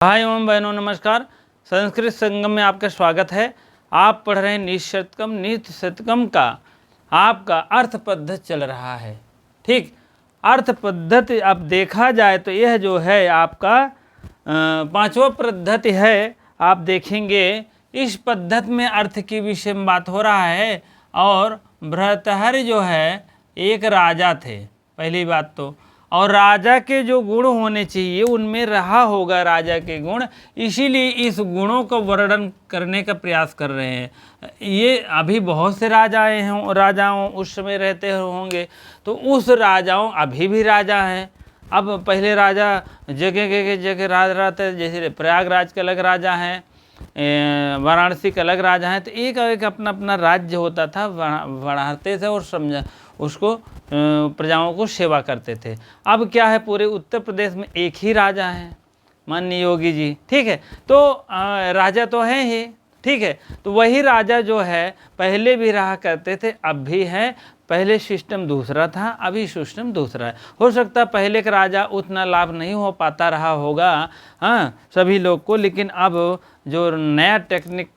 भाई एवं बहनों नमस्कार। संस्कृत संगम में आपका स्वागत है। आप पढ़ रहे हैं निशतकम नित्य शतकम का आपका अर्थ पद्धति चल रहा है। ठीक, अर्थ पद्धति अब देखा जाए तो यह जो है आपका पांचवा पद्धति है। आप देखेंगे इस पद्धति में अर्थ के विषय में बात हो रहा है। और भर्तृहरि जो है एक राजा थे, पहली बात तो, और राजा के जो गुण होने चाहिए उनमें रहा होगा राजा के गुण, इसीलिए इस गुणों का वर्णन करने का प्रयास कर रहे हैं। ये अभी बहुत से राजाओं उस समय रहते होंगे, तो उस राजाओं अभी भी राजा हैं। अब पहले राजा जगह के जगह राज रहते, जैसे प्रयागराज के अलग राजा हैं, वाराणसी के अलग राजा हैं, तो एक एक अपना अपना राज्य होता था, बढ़ाते थे और समझा उसको प्रजाओं को सेवा करते थे। अब क्या है, पूरे उत्तर प्रदेश में एक ही राजा है, माननीय योगी जी। ठीक है, तो राजा तो हैं ही, ठीक है, तो वही राजा जो है पहले भी रहा करते थे, अब भी हैं। पहले सिस्टम दूसरा था, अभी सिस्टम दूसरा है। हो सकता है पहले का राजा उतना लाभ नहीं हो पाता रहा होगा हाँ सभी लोग को, लेकिन अब जो नया टेक्निक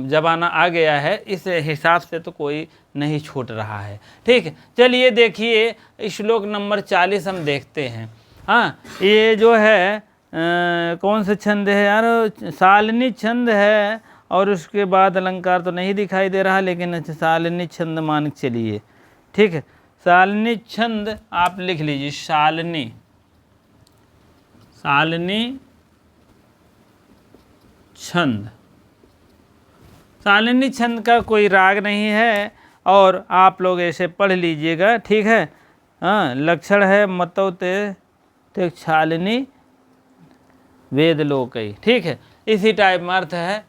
ज़माना आ गया है इस हिसाब से तो कोई नहीं छूट रहा है। ठीक है, चलिए देखिए श्लोक नंबर 40 हम देखते हैं। हाँ, ये जो है कौन सा छंद है यार, शालिनी छंद है, और उसके बाद अलंकार तो नहीं दिखाई दे रहा, लेकिन शालिनी छंद मान के चलिए। ठीक है, शालिनी छंद आप लिख लीजिए, शालिनी छंद। शालिनी छंद का कोई राग नहीं है, और आप लोग ऐसे पढ़ लीजिएगा। ठीक है, हाँ, लक्षण है मतौ ते शालिनी वेद लोकई। ठीक है, इसी टाइप में अर्थ है।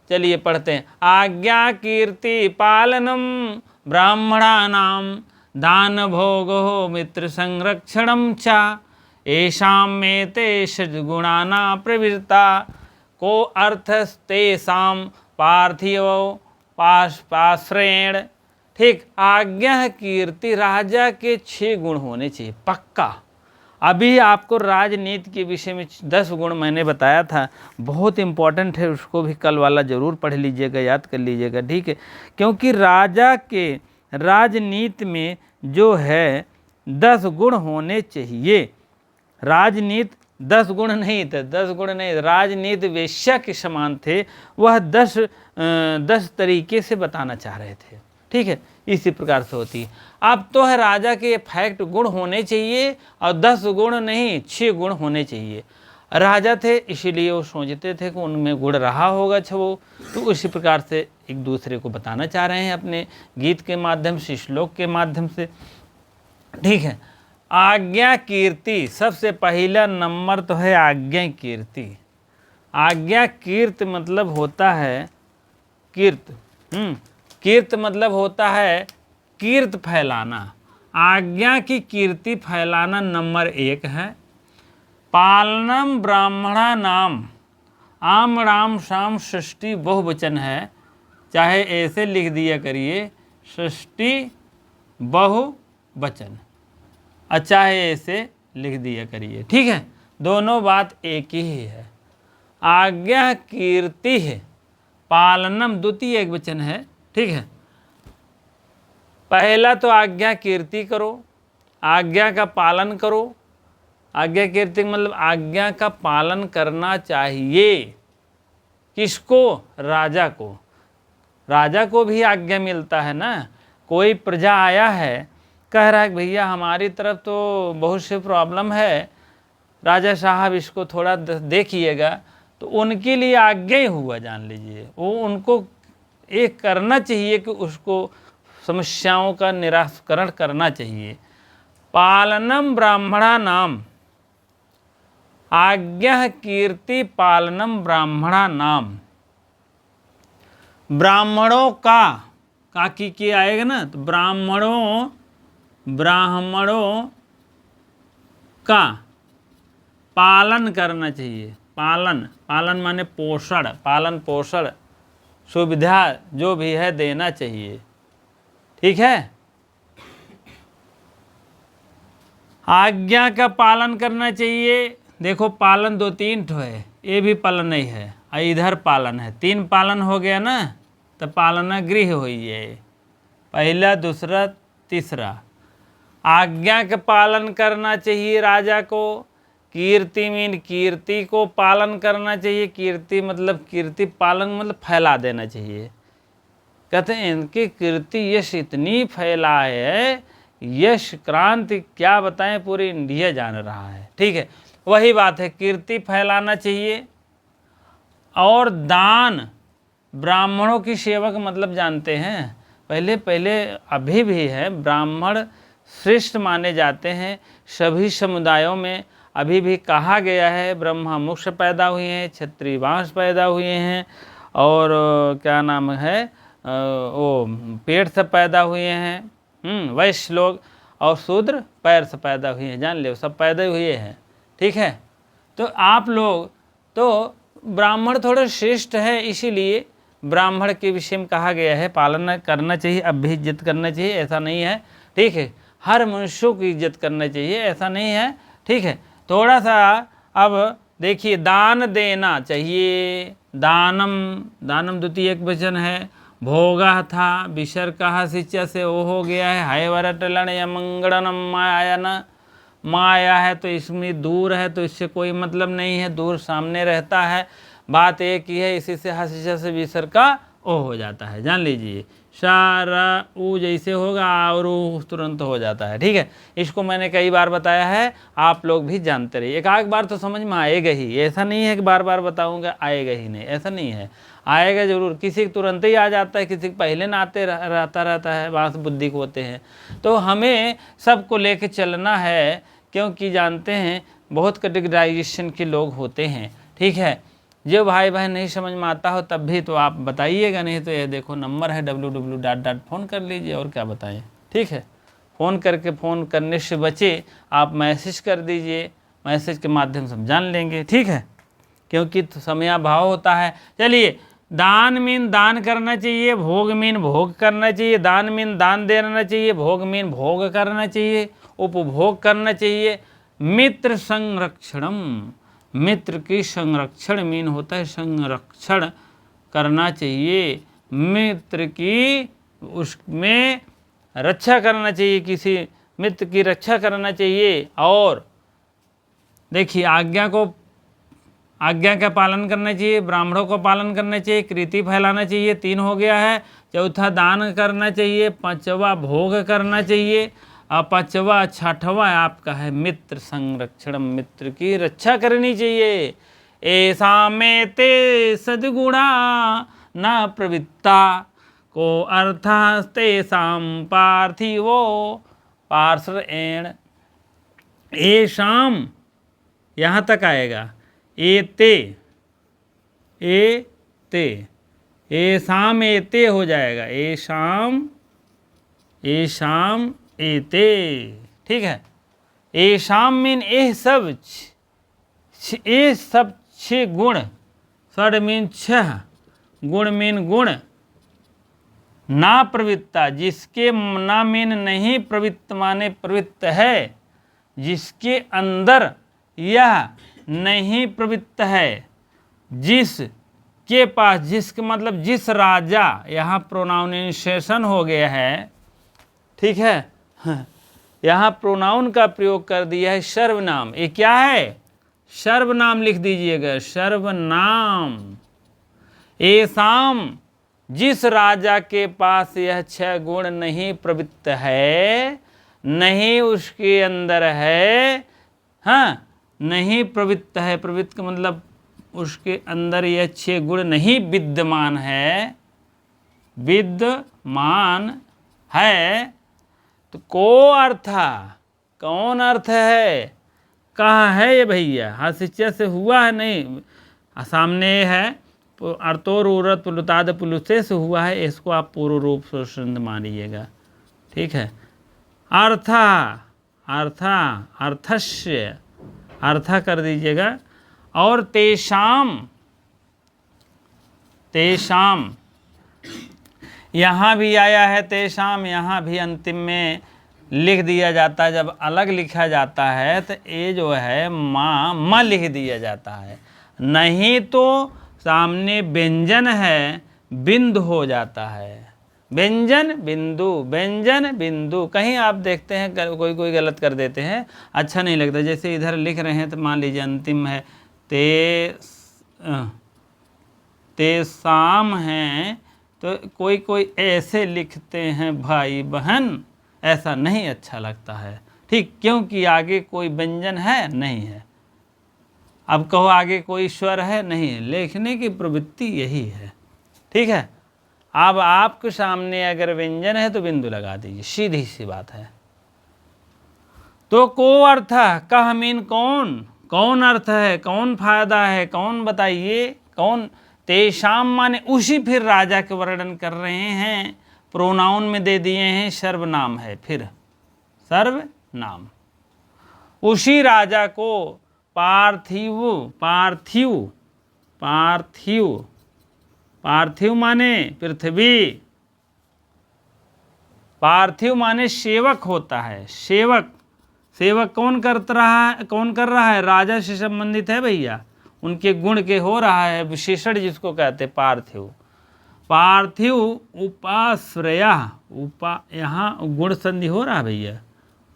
चलिए पढ़ते हैं। आज्ञा कीर्ति पालनम ब्राह्मणानाम दान भोगो मित्र संरक्षणम चा येषां में ते गुणाना प्रवृत्ता को अर्थस्तेषां पार्थिव पाश्रेण। ठीक, आज्ञा कीर्ति, राजा के 6 गुण होने चाहिए पक्का। अभी आपको राजनीति के विषय में 10 गुण मैंने बताया था, बहुत इम्पोर्टेंट है, उसको भी कल वाला ज़रूर पढ़ लीजिएगा, याद कर लीजिएगा। ठीक है, क्योंकि राजा के राजनीति में जो है 10 गुण होने चाहिए। राजनीति 10 गुण नहीं थे, 10 गुण नहीं, राजनीति वेश्या के समान थे। वह 10 तरीके से बताना चाह रहे थे। ठीक है, इसी प्रकार से होती है। अब तो है राजा के फैक्ट गुण होने चाहिए, और 10 गुण नहीं 6 गुण होने चाहिए। राजा थे इसीलिए वो सोचते थे कि उनमें गुण रहा होगा छवो, तो उसी प्रकार से एक दूसरे को बताना चाह रहे हैं अपने गीत के माध्यम से, श्लोक के माध्यम से। ठीक है, आज्ञा कीर्ति, सबसे पहला नंबर तो है आज्ञा कीर्ति। आज्ञा कीर्त मतलब होता है कीर्त, कीर्त मतलब होता है कीर्त फैलाना। आज्ञा की कीर्ति फैलाना नंबर 1 है। पालनम ब्राह्मणा नाम, आम राम शाम षष्ठी बहुवचन है, चाहे ऐसे लिख दिया करिए षष्ठी बहुवचन, चाहे ऐसे लिख दिया करिए। ठीक है, दोनों बात एक ही है। आज्ञा कीर्ति है, पालनम द्वितीय एक वचन है। ठीक है, पहला तो आज्ञा कीर्ति करो, आज्ञा का पालन करो। आज्ञा कीर्ति मतलब आज्ञा का पालन करना चाहिए। किसको? राजा को। राजा को भी आज्ञा मिलता है ना। कोई प्रजा आया है, कह रहा है कि भैया हमारी तरफ तो बहुत सी प्रॉब्लम है, राजा साहब इसको थोड़ा देखिएगा, तो उनके लिए आज्ञा ही हुआ, जान लीजिए। वो उनको एक करना चाहिए कि उसको समस्याओं का निराकरण करना चाहिए। पालनम ब्राह्मणा नाम, आज्ञा कीर्ति पालनम ब्राह्मणा नाम। ब्राह्मणों का की आएगा ना, तो ब्राह्मणों का पालन करना चाहिए। पालन माने पोषण, पालन पोषण सुविधा जो भी है देना चाहिए। ठीक है, आज्ञा का पालन करना चाहिए। देखो पालन 2-3 ठो है। ये भी पालन ही है और इधर पालन है, 3 पालन हो गया ना, तो पालना गृह हुई है, पहला दूसरा तीसरा। आज्ञा का पालन करना चाहिए राजा को, कीर्ति मीन कीर्ति को पालन करना चाहिए, कीर्ति मतलब कीर्ति पालन मतलब फैला देना चाहिए। कहते हैं इनकी कीर्ति यश इतनी फैला है, यश क्रांति क्या बताएं, पूरी इंडिया जान रहा है। ठीक है, वही बात है, कीर्ति फैलाना चाहिए। और दान, ब्राह्मणों की सेवा का मतलब जानते हैं, पहले अभी भी है, ब्राह्मण श्रेष्ठ माने जाते हैं सभी समुदायों में। अभी भी कहा गया है ब्रह्मा मुक्ष पैदा हुए हैं, क्षत्रिय वंश पैदा हुए हैं, और क्या नाम है वो पेट से पैदा हुए हैं, वैश्य लोग, और शूद्र पैर से पैदा हुए हैं, जान लो सब पैदा हुए हैं। ठीक है, तो आप लोग तो ब्राह्मण थोड़े श्रेष्ठ है, इसीलिए ब्राह्मण के विषय में कहा गया है पालन करना चाहिए, अब भी इज्जत करना चाहिए, ऐसा नहीं है। ठीक है, हर मनुष्यों की इज्जत करना चाहिए, ऐसा नहीं है। ठीक है, थोड़ा सा अब देखिए, दान देना चाहिए, दानम द्वितीय एक वचन है, भोगा था विसर्ग शिष्य से वो हो गया है, हाय वरटलन या मंगड़नम माया न, माया है तो इसमें दूर है, तो इससे कोई मतलब नहीं है, दूर सामने रहता है, बात एक ही है, इसी से हशिष्य से विसर्ग का ओ हो जाता है, जान लीजिए, सारा ऊ जैसे होगा और ऊ तुरंत हो जाता है। ठीक है, इसको मैंने कई बार बताया है, आप लोग भी जानते रहिए, एक आध बार तो समझ में आएगा ही, ऐसा नहीं है कि बार बार बताऊंगा आएगा ही नहीं, ऐसा नहीं है, आएगा जरूर, किसी तुरंत ही आ जाता है, किसी पहले ना आते रहता है, बात बुद्धि को होते हैं। तो हमें सबको लेके चलना है, क्योंकि जानते हैं बहुत कैटेगराइजेशन के लोग होते हैं। ठीक है, जो भाई नहीं समझ में आता हो तब भी तो आप बताइएगा, नहीं तो ये देखो नंबर है www. फ़ोन कर लीजिए, और क्या बताएं। ठीक है, फ़ोन करने से बचे, आप मैसेज कर दीजिए, मैसेज के माध्यम से हम जान लेंगे। ठीक है, क्योंकि तो समयाभाव होता है। चलिए, दान मीन दान करना चाहिए, भोग मीन भोग करना चाहिए, दान मीन दान देना चाहिए, भोग मीन भोग करना चाहिए, उपभोग करना चाहिए। मित्र संरक्षणम, मित्र की संरक्षण मीन होता है संरक्षण करना चाहिए, मित्र की उसमें रक्षा करना चाहिए, किसी मित्र की रक्षा करना चाहिए। और देखिए, आज्ञा का पालन करना चाहिए, ब्राह्मणों को पालन करना चाहिए, कीर्ति फैलाना चाहिए, 3 हो गया है। चौथा दान करना चाहिए, 5वां भोग करना चाहिए, और 5वां 6वां आपका है मित्र संरक्षण, मित्र की रक्षा करनी चाहिए। ऐसा में ते सद्गुणा न प्रवृत्ता को अर्थास्ते साम पार्थिवो पार्श्वेण। ऐसाम यहाँ तक आएगा, एते ऐसाम एते हो जाएगा, ऐसाम एते। ठीक है, ऐसाम मीन ये सब 6 गुण, षड मीन 6, गुण मीन गुण, ना प्रवृत्ता जिसके, ना मीन नहीं, प्रवृत्त माने प्रवृत्त है, जिसके अंदर यह नहीं प्रवृत्त है, जिस के पास, जिसके मतलब जिस राजा, यहाँ प्रोनाउंसिएशन हो गया है। ठीक है, यहाँ प्रोनाउन का प्रयोग कर दिया है, सर्वनाम। ये क्या है? सर्वनाम लिख दीजिएगा, सर्वनाम। ऐसाम जिस राजा के पास यह 6 गुण नहीं प्रवृत्त है, नहीं उसके अंदर है, हाँ नहीं प्रवृत्त है, प्रवृत्त का मतलब उसके अंदर यह 6 गुण नहीं विद्यमान है, विद्यमान है, तो को अर्थ, कौन अर्थ है, कहाँ है ये भैया? हाशिष्य से हुआ है, नहीं सामने है, अर्थोर उरत पुलुताद पुलुसे से हुआ है, इसको आप पूर्व रूप से संध मानिएगा। ठीक है, अर्थस्य अर्थ कर दीजिएगा। और तेषाम यहाँ भी आया है, तेषाम यहाँ भी अंतिम में लिख दिया जाता है। जब अलग लिखा जाता है तो ये जो है माँ लिख दिया जाता है, नहीं तो सामने व्यंजन है, बिंदु हो जाता है। व्यंजन बिंदु, व्यंजन बिंदु। कहीं आप देखते हैं कोई गलत कर देते हैं, अच्छा नहीं लगता। जैसे इधर लिख रहे हैं तो मान लीजिए अंतिम है तेसाम है, तो कोई ऐसे लिखते हैं भाई बहन, ऐसा नहीं अच्छा लगता है। ठीक, क्योंकि आगे कोई व्यंजन है नहीं है। अब कहो आगे कोई स्वर है नहीं है, लिखने की प्रवृत्ति यही है। ठीक है, अब आपके सामने अगर व्यंजन है तो बिंदु लगा दीजिए, सीधी सी बात है। तो को अर्थ कह मीन कौन अर्थ है, कौन फायदा है, कौन बताइए, कौन। तेषाम माने उसी, फिर राजा के वर्णन कर रहे हैं, प्रोनाउन में दे दिए हैं, सर्वनाम है, फिर सर्वनाम। उसी राजा को पार्थिव माने पृथ्वी, पार्थिव माने सेवक होता है। सेवक कौन कर रहा है, राजा से संबंधित है भैया, उनके गुण के हो रहा है, विशेषण जिसको कहते पार्थिव उपाश्रय, यहाँ गुण संधि हो रहा है भैया,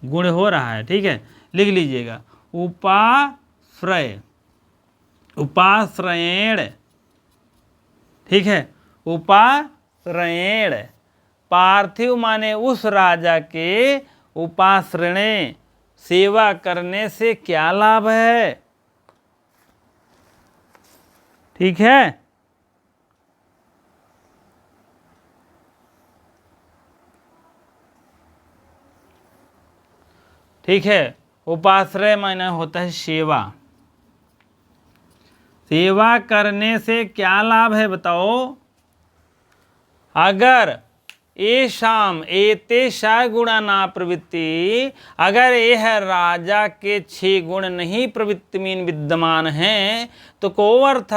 गुण हो रहा है। ठीक है, लिख लीजिएगा, उपाश्रयेण। ठीक है, उपाश्रयेण। पार्थिव माने उस राजा के, उपाश्रणे सेवा करने से क्या लाभ है। ठीक है, ठीक है। उपाश्रय माने होता है सेवा, सेवा करने से क्या लाभ है बताओ। अगर एतेषा गुणा ना प्रवृत्ति, अगर यह राजा के 6 गुण नहीं प्रवृत्ति में विद्यमान हैं, तो को अर्थ,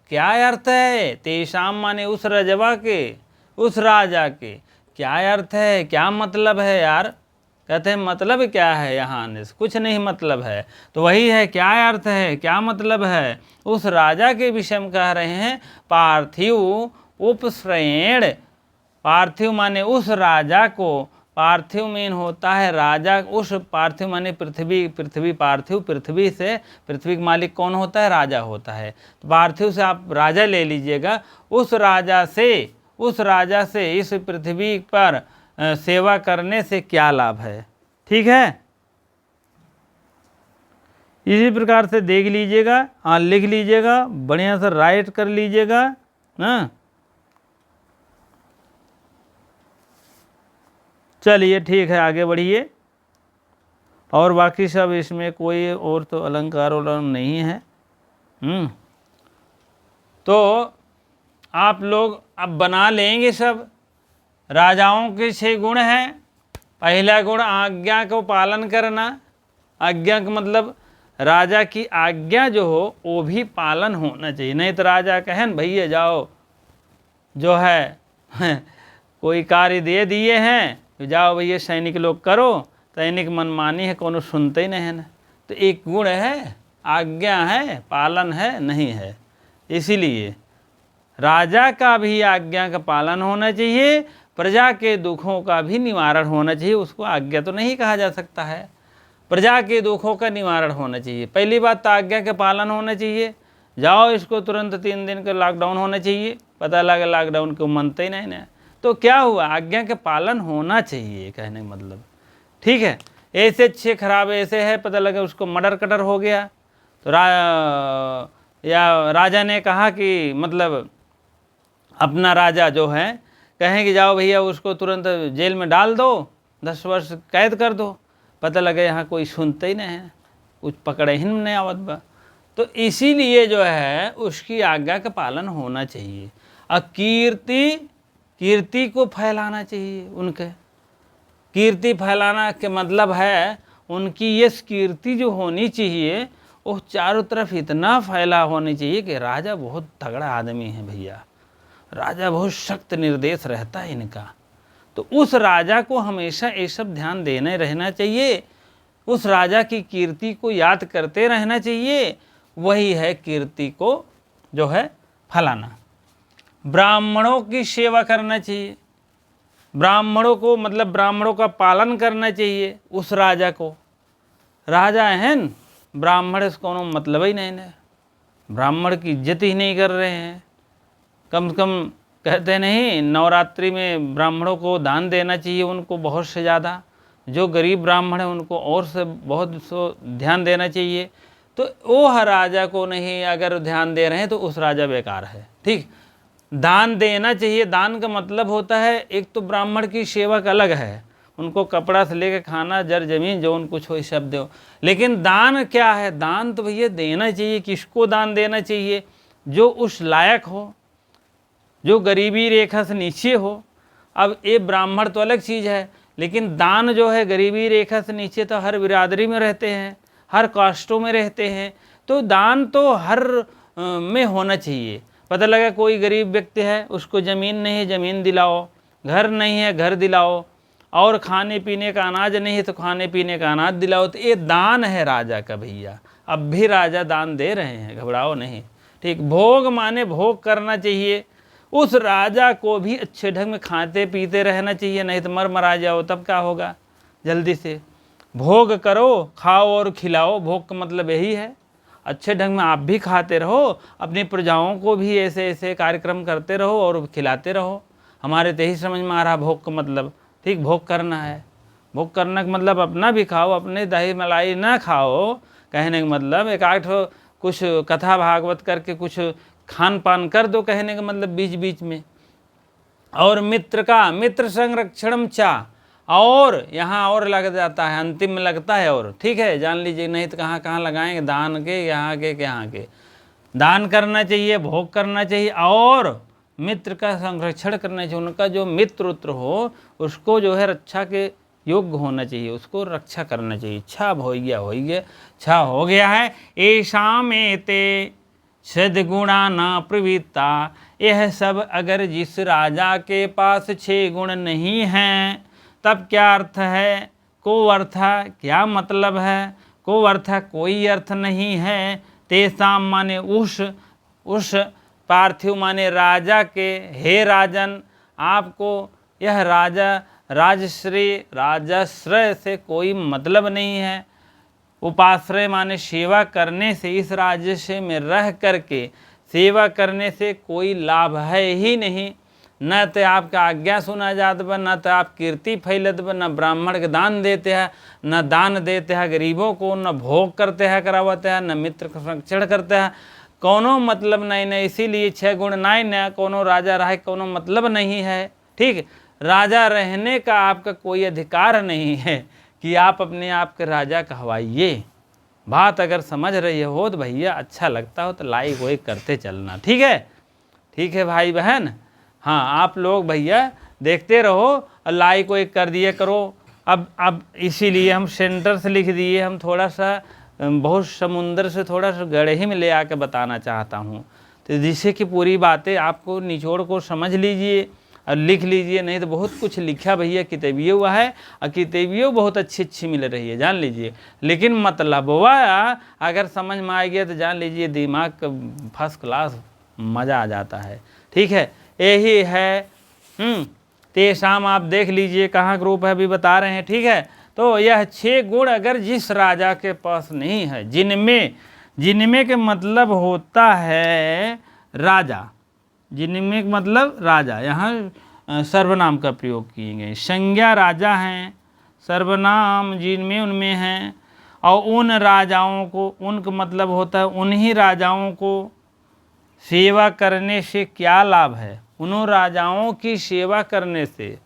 क्या अर्थ है। तेषाम माने उस रजवा के, उस राजा के, क्या अर्थ है, क्या मतलब है यार। कहते हैं मतलब क्या है, यहाँ आने से कुछ नहीं मतलब है, तो वही है, क्या अर्थ है, क्या मतलब है। उस राजा के विषय में कह रहे हैं, पार्थिव उपश्रयेण। पार्थिव माने उस राजा को, पार्थिव मीन होता है राजा, उस पार्थिव माने पृथ्वी पार्थिव, पृथ्वी से, पृथ्वी का मालिक कौन होता है, राजा होता है। तो पार्थिव से आप राजा ले लीजिएगा, उस राजा से इस पृथ्वी पर सेवा करने से क्या लाभ है। ठीक है, इसी प्रकार से देख लीजिएगा, हाँ लिख लीजिएगा, बढ़िया से राइट कर लीजिएगा ना। चलिए ठीक है, आगे बढ़िए। और बाकी सब इसमें कोई और तो अलंकार नहीं है। तो आप लोग अब बना लेंगे सब। राजाओं के 6 गुण हैं। पहला गुण आज्ञा को पालन करना। आज्ञा का मतलब राजा की आज्ञा जो हो वो भी पालन होना चाहिए। नहीं तो राजा कहें भैया जाओ, जो है कोई कार्य दे दिए हैं, तो जाओ भैया सैनिक लोग करो, सैनिक मनमानी है, कोनो सुनते ही नहीं है ना। तो एक गुण है, आज्ञा है, पालन है नहीं है। इसीलिए राजा का भी आज्ञा का पालन होना चाहिए, प्रजा के दुखों का भी निवारण होना चाहिए। उसको आज्ञा तो नहीं कहा जा सकता है, प्रजा के दुखों का निवारण होना चाहिए। पहली बात तो आज्ञा के पालन होना चाहिए। जाओ इसको तुरंत 3 दिन का लॉकडाउन होना चाहिए, पता लगा लॉकडाउन को मानते ही नहीं ना, तो क्या हुआ, आज्ञा के पालन होना चाहिए कहने का मतलब। ठीक है, ऐसे 6 खराब ऐसे है, पता लगा उसको मर्डर कटर हो गया, तो राजा ने कहा कि मतलब अपना राजा जो है कहें कि जाओ भैया उसको तुरंत जेल में डाल दो, 10 वर्ष कैद कर दो, पता लगे यहाँ कोई सुनते ही नहीं है, कुछ पकड़े ही नहीं आवत बा। तो इसीलिए जो है उसकी आज्ञा का पालन होना चाहिए। और कीर्ति को फैलाना चाहिए। उनके कीर्ति फैलाना के मतलब है उनकी ये कीर्ति जो होनी चाहिए वो चारों तरफ इतना फैला होनी चाहिए कि राजा बहुत तगड़ा आदमी है भैया, राजा बहुत सख्त निर्देश रहता है इनका। तो उस राजा को हमेशा ये सब ध्यान देने रहना चाहिए, उस राजा की कीर्ति को याद करते रहना चाहिए, वही है कीर्ति को जो है फलाना। ब्राह्मणों की सेवा करना चाहिए, ब्राह्मणों को मतलब ब्राह्मणों का पालन करना चाहिए उस राजा को। राजा है न, ब्राह्मण से कोनो मतलब ही नहीं है, ब्राह्मण की इज्जत ही नहीं कर रहे हैं। कम से कम कहते नहीं नवरात्रि में ब्राह्मणों को दान देना चाहिए, उनको बहुत से ज़्यादा, जो गरीब ब्राह्मण है उनको और से बहुत सो ध्यान देना चाहिए। तो वो राजा को नहीं अगर ध्यान दे रहे हैं तो उस राजा बेकार है। ठीक, दान देना चाहिए। दान का मतलब होता है, एक तो ब्राह्मण की सेवा का अलग है, उनको कपड़ा से लेकर खाना जर जमीन जो उनको कुछ हो सब दो, लेकिन दान क्या है? दान तो भैया देना चाहिए। किसको दान देना चाहिए? जो उस लायक हो, जो गरीबी रेखा से नीचे हो। अब ये ब्राह्मण तो अलग चीज़ है, लेकिन दान जो है गरीबी रेखा से नीचे तो हर बिरादरी में रहते हैं, हर कास्टों में रहते हैं, तो दान तो हर में होना चाहिए। पता लगा कोई गरीब व्यक्ति है, उसको ज़मीन नहीं है ज़मीन दिलाओ, घर नहीं है घर दिलाओ, और खाने पीने का अनाज नहीं है तो खाने पीने का अनाज दिलाओ। तो ये दान है राजा का भैया। अब भी राजा दान दे रहे हैं, घबराओ नहीं। ठीक, भोग माने भोग करना चाहिए। उस राजा को भी अच्छे ढंग में खाते पीते रहना चाहिए, नहीं तो मर मरा जाओ तब क्या होगा। जल्दी से भोग करो, खाओ और खिलाओ। भोग का मतलब यही है, अच्छे ढंग में आप भी खाते रहो, अपनी प्रजाओं को भी ऐसे ऐसे कार्यक्रम करते रहो और खिलाते रहो। हमारे तो यही समझ में आ रहा भोग का मतलब। ठीक, भोग करना है, भोग करने का मतलब अपना भी खाओ, अपने दही मलाई ना खाओ। कहने का मतलब एक आठ कुछ कथा भागवत करके कुछ खान पान कर दो, कहने का मतलब बीच बीच में। और मित्र संरक्षणम चा, और यहाँ और लग जाता है, अंतिम में लगता है और। ठीक है, जान लीजिए, नहीं तो कहाँ कहाँ लगाएंगे दान के, यहाँ के दान करना चाहिए, भोग करना चाहिए, और मित्र का संरक्षण करना चाहिए। उनका जो मित्र उत्र हो उसको जो है रक्षा के योग्य होना चाहिए, उसको रक्षा करना चाहिए। अच्छा हो गया अच्छा हो गया है। ऐसा में ते सद्गुणा न प्रवृत्ता, यह सब अगर जिस राजा के पास 6 गुण नहीं हैं तब क्या अर्थ है? को अर्थ क्या मतलब है? को अर्थ कोई अर्थ नहीं है। तेसाम माने उस पार्थिव माने राजा के, हे राजन आपको यह राजाश्रय से कोई मतलब नहीं है। उपाश्रय माने सेवा करने से, इस राज्य में रह करके सेवा करने से कोई लाभ है ही नहीं। न तो आपका आज्ञा सुना जात बा, न तो आप कीर्ति फैलत बा, न ब्राह्मण के दान देते हैं, न दान देते हैं गरीबों को, न भोग करते हैं करावते हैं, न मित्र का संरक्षण करते हैं। कोनो मतलब नहीं न। इसीलिए 6 गुण नहीं न कोनो राजा रहे, कोनो मतलब नहीं है। ठीक, राजा रहने का आपका कोई अधिकार नहीं है कि आप अपने आप के राजा कहवाइए। बात अगर समझ रही हो तो भैया अच्छा लगता हो तो लाइक वाइक करते चलना। ठीक है भाई बहन। हाँ, आप लोग भैया देखते रहो और लाइक वाइक कर दिए करो। अब इसीलिए हम सेंटर से लिख दिए, हम थोड़ा सा बहुत समुंदर से थोड़ा सा गढ़े में ले आके बताना चाहता हूँ, तो जिससे कि पूरी बातें आपको निचोड़ को समझ लीजिए और लिख लीजिए। नहीं तो बहुत कुछ लिखा भैया किताबिए हुआ है, और किताबियों बहुत अच्छी मिल रही है, जान लीजिए। लेकिन मतलब वह अगर समझ में आ गया तो जान लीजिए दिमाग का फर्स्ट क्लास मज़ा आ जाता है। ठीक है, यही है। तेसाम आप देख लीजिए कहाँ ग्रुप है, अभी बता रहे हैं। ठीक है, तो यह 6 गुण अगर जिस राजा के पास नहीं है, जिनमें के मतलब होता है राजा, जिनमें मतलब राजा, यहाँ सर्वनाम का प्रयोग किए गए। संज्ञा राजा हैं, सर्वनाम जिनमें उनमें हैं, और उन राजाओं को, उनका मतलब होता है उन्हीं राजाओं को सेवा करने से क्या लाभ है। उन राजाओं की सेवा करने से,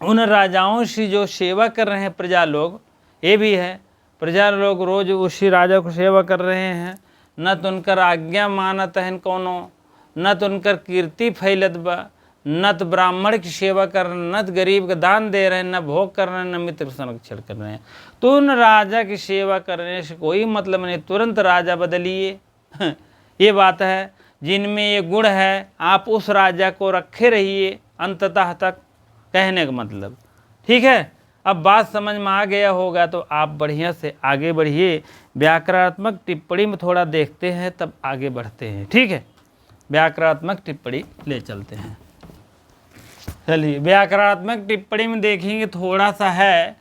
उन राजाओं से जो सेवा कर रहे हैं प्रजा लोग, ये भी है प्रजा लोग रोज उसी राजा को सेवा कर रहे हैं, न तो उनकर आज्ञा मानत है कोनो, न तो उनकर कीर्ति फैलत बा, न तो ब्राह्मण की सेवा कर रहे हैं, न तो गरीब का दान दे रहे हैं, न भोग कर रहे हैं, न मित्र संरक्षण कर रहे हैं। तो उन राजा की सेवा करने से कोई मतलब नहीं, तुरंत राजा बदलिए। ये बात है। जिनमें ये गुण है आप उस राजा को रखे रहिए अंततः तक, कहने का मतलब। ठीक है, अब बात समझ में आ गया होगा तो आप बढ़िया से आगे बढ़िए। व्याकरणात्मक टिप्पणी में थोड़ा देखते हैं तब आगे बढ़ते हैं, ठीक है। व्याकरणात्मक टिप्पणी ले चलते हैं। चलिए व्याकरणात्मक टिप्पणी में देखेंगे थोड़ा सा है,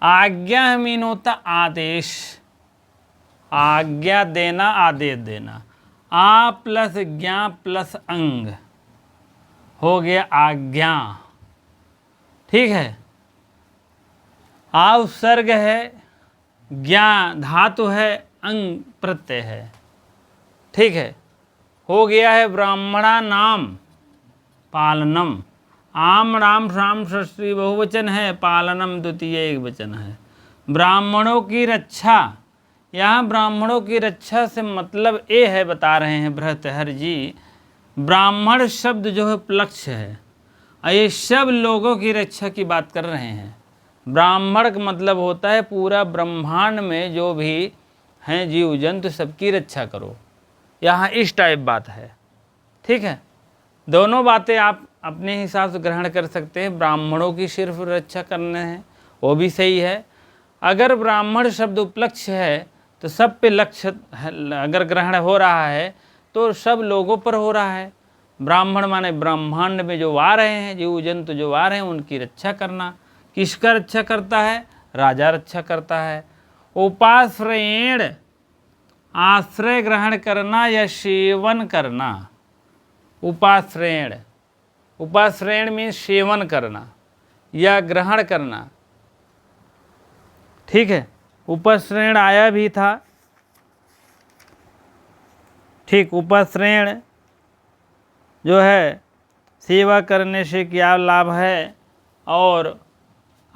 आज्ञा मीन होता आदेश, आज्ञा देना, आदेश देना। आ प्लस ज्ञा प्लस अंग हो गया आज्ञा, ठीक है। आ उपसर्ग है, ज्ञा धातु है, अंग प्रत्यय है, ठीक है। हो गया है ब्राह्मणा नाम पालनम। आम राम श्याम षष्ठी बहुवचन है, पालनम द्वितीय एक वचन है। ब्राह्मणों की रक्षा, यहाँ ब्राह्मणों की रक्षा से मतलब ये है, बता रहे हैं भर्तृहरि जी, ब्राह्मण शब्द जो है उपलक्ष्य है, ये सब लोगों की रक्षा की बात कर रहे हैं। ब्राह्मण का मतलब होता है पूरा ब्रह्मांड में जो भी हैं जीव जंतु सबकी रक्षा करो, यहाँ इस टाइप बात है, ठीक है। दोनों बातें आप अपने हिसाब से ग्रहण कर सकते हैं। ब्राह्मणों की सिर्फ रक्षा करने हैं वो भी सही है। अगर ब्राह्मण शब्द उपलक्ष्य है तो सब पे लक्ष्य अगर ग्रहण हो रहा है तो सब लोगों पर हो रहा है। ब्राह्मण माने ब्रह्मांड में जो आ रहे हैं जीव जंतु जो आ रहे हैं उनकी रक्षा करना। किसका रक्षा करता है? राजा रक्षा करता है। उपाश्रयेण आश्रय ग्रहण करना या सेवन करना। उपाश्रयण, उपाश्रयण में सेवन करना या ग्रहण करना, ठीक है। उपाश्रयण आया भी था, ठीक। उपाश्रयण जो है सेवा करने से क्या लाभ है और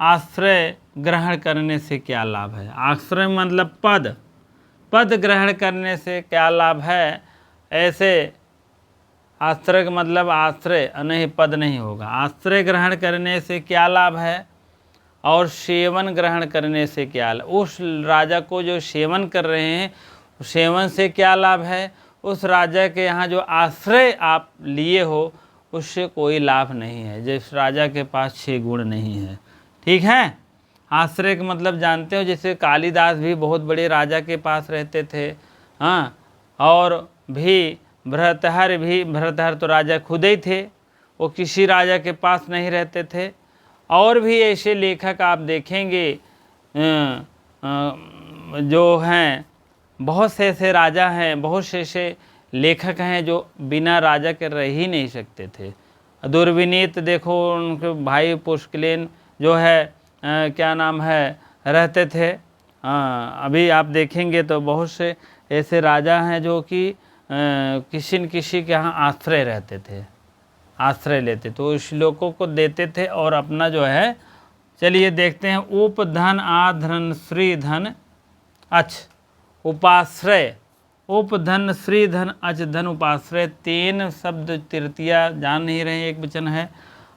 आश्रय ग्रहण करने से क्या लाभ है। आश्रय मतलब पद, पद ग्रहण करने से क्या लाभ है। ऐसे आश्रय का मतलब आश्रय नहीं, पद नहीं होगा। आश्रय ग्रहण करने से क्या लाभ है और सेवन ग्रहण करने से क्या लाभ। उस राजा को जो सेवन कर रहे हैं सेवन से क्या लाभ है। उस राजा के यहाँ जो आश्रय आप लिए हो उससे कोई लाभ नहीं है, जिस राजा के पास 6 गुण नहीं है, ठीक है। आश्रय का मतलब जानते हो, जैसे कालिदास भी बहुत बड़े राजा के पास रहते थे, हाँ। और भी भर्तृहरि तो राजा खुद ही थे, वो किसी राजा के पास नहीं रहते थे। और भी ऐसे लेखक आप देखेंगे जो हैं, बहुत से ऐसे राजा हैं, बहुत से ऐसे लेखक हैं जो बिना राजा के रह ही नहीं सकते थे। दुर्विनीत देखो, उनके भाई पुष्कलेन जो है क्या नाम है रहते थे। अभी आप देखेंगे तो बहुत से ऐसे राजा हैं जो कि किसी न किसी के यहाँ आश्रय रहते थे, आश्रय लेते तो इस लोगों को देते थे और अपना जो है। चलिए देखते हैं उपधन आधन श्री धन अच उपाश्रय। उपधन श्री धन अच धन उपाश्रय 3 शब्द तृतीया जान नहीं रहे, एक वचन है।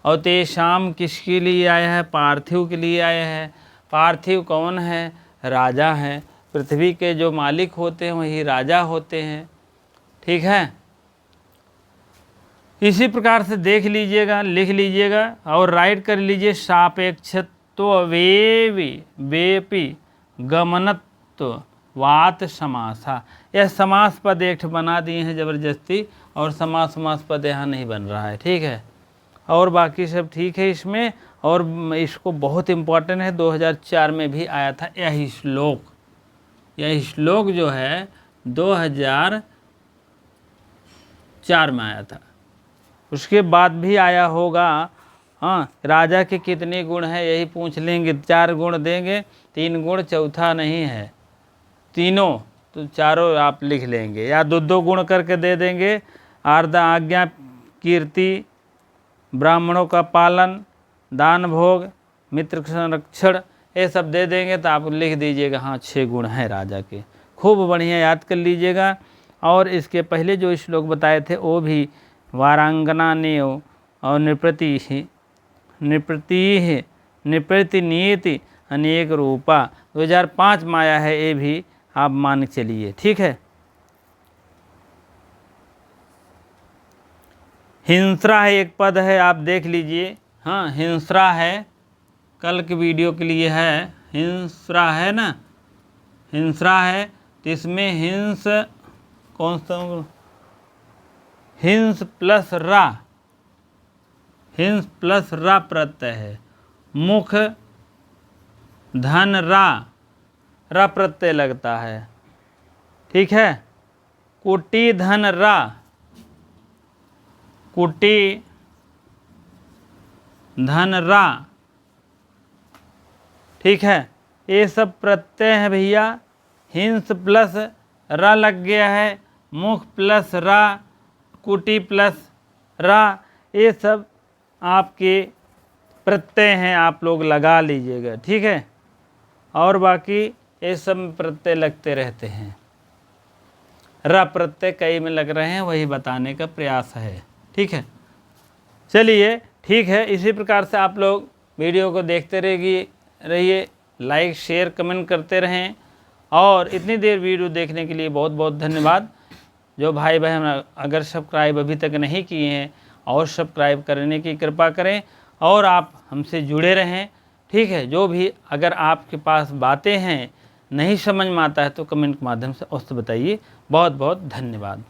और तेषाम किसके लिए आया है? पार्थिव के लिए आया है। पार्थिव कौन है? राजा है। पृथ्वी के जो मालिक होते हैं वही राजा होते हैं, ठीक है। इसी प्रकार से देख लीजिएगा, लिख लीजिएगा और राइट कर लीजिए। सापेक्षत्व वेपि गमनत्व वात समासा। यह समास पद एक बना दिए हैं ज़बरदस्ती, और समास पद यहाँ नहीं बन रहा है, ठीक है। और बाकी सब ठीक है इसमें। और इसको बहुत इम्पोर्टेंट है, 2004 में भी आया था यही श्लोक। यह श्लोक जो है 2004 में आया था, उसके बाद भी आया होगा। हाँ, राजा के कितने गुण हैं यही पूछ लेंगे। 4 गुण देंगे, 3 गुण, चौथा नहीं है, तीनों तो चारों आप लिख लेंगे, या 2 गुण करके दे देंगे। आर्ध आज्ञा, कीर्ति, ब्राह्मणों का पालन, दान भोग, मित्र संरक्षण, ये सब दे देंगे तो आप लिख दीजिएगा हाँ 6 गुण हैं राजा के। खूब बढ़िया याद कर लीजिएगा। और इसके पहले जो श्लोक बताए थे वो भी वारांगना ने और निपृति नीति अनेक रूपा 2005 में आया है, ये भी आप मान चलिए, ठीक है। हिंस्रा है, एक पद है, आप देख लीजिए। हाँ, हिंस्रा है, कल के वीडियो के लिए है। हिंस्रा है ना, हिंसरा है तो इसमें हिंस कौन सा, हिंस प्लस रा, हिंस प्लस रा प्रत्यय है। मुख धन रा प्रत्यय लगता है, ठीक है। कुटी धन रा, कुटी धन रा, ठीक है। ये सब प्रत्यय है भैया। हिंस प्लस रा लग गया है, मुख प्लस रा, कुटी प्लस रा, ये सब आपके प्रत्यय हैं, आप लोग लगा लीजिएगा, ठीक है। और बाकी ये सब प्रत्यय लगते रहते हैं। रा प्रत्यय कई में लग रहे हैं, वही बताने का प्रयास है, ठीक है। चलिए ठीक है, इसी प्रकार से आप लोग वीडियो को देखते रहिए, लाइक शेयर कमेंट करते रहें। और इतनी देर वीडियो देखने के लिए बहुत बहुत धन्यवाद। जो भाई बहन अगर सब्सक्राइब अभी तक नहीं किए हैं और सब्सक्राइब करने की कृपा करें और आप हमसे जुड़े रहें, ठीक है। जो भी अगर आपके पास बातें हैं नहीं समझ में आता है तो कमेंट के माध्यम से अवश्य बताइए। बहुत बहुत धन्यवाद।